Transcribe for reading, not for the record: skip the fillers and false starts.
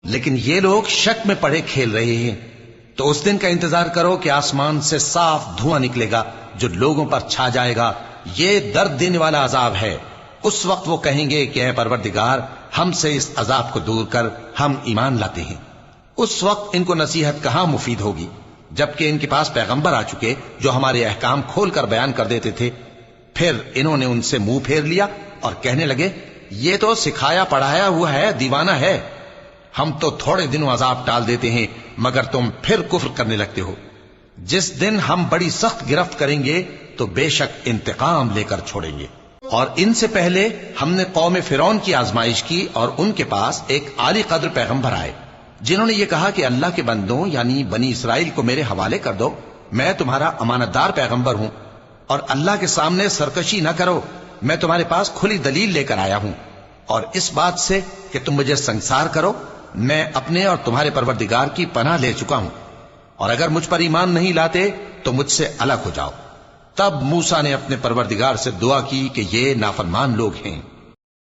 لیکن یہ لوگ شک میں پڑے کھیل رہے ہیں۔ تو اس دن کا انتظار کرو کہ آسمان سے صاف دھواں نکلے گا جو لوگوں پر چھا جائے گا، یہ درد دینے والا عذاب ہے۔ اس وقت وہ کہیں گے کہ اے پروردگار، ہم سے اس عذاب کو دور کر، ہم ایمان لاتے ہیں۔ اس وقت ان کو نصیحت کہاں مفید ہوگی، جبکہ ان کے پاس پیغمبر آ چکے جو ہمارے احکام کھول کر بیان کر دیتے تھے۔ پھر انہوں نے ان سے منہ پھیر لیا اور کہنے لگے، یہ تو سکھایا پڑھایا ہوا ہے، دیوانہ ہے، ہم تو تھوڑے دنوں عذاب ٹال دیتے ہیں مگر تم پھر کفر کرنے لگتے ہو۔ جس دن ہم بڑی سخت گرفت کریں گے تو بے شک انتقام لے کر چھوڑیں گے۔ اور ان سے پہلے ہم نے قوم فرعون کی آزمائش کی اور ان کے پاس ایک عالی قدر پیغمبر آئے جنہوں نے یہ کہا کہ اللہ کے بندوں یعنی بنی اسرائیل کو میرے حوالے کر دو، میں تمہارا امانت دار پیغمبر ہوں، اور اللہ کے سامنے سرکشی نہ کرو، میں تمہارے پاس کھلی دلیل لے کر آیا ہوں، اور اس بات سے کہ تم مجھے سنگسار کرو، میں اپنے اور تمہارے پروردگار کی پناہ لے چکا ہوں، اور اگر مجھ پر ایمان نہیں لاتے تو مجھ سے الگ ہو جاؤ۔ تب موسیٰ نے اپنے پروردگار سے دعا کی کہ یہ نافرمان لوگ ہیں۔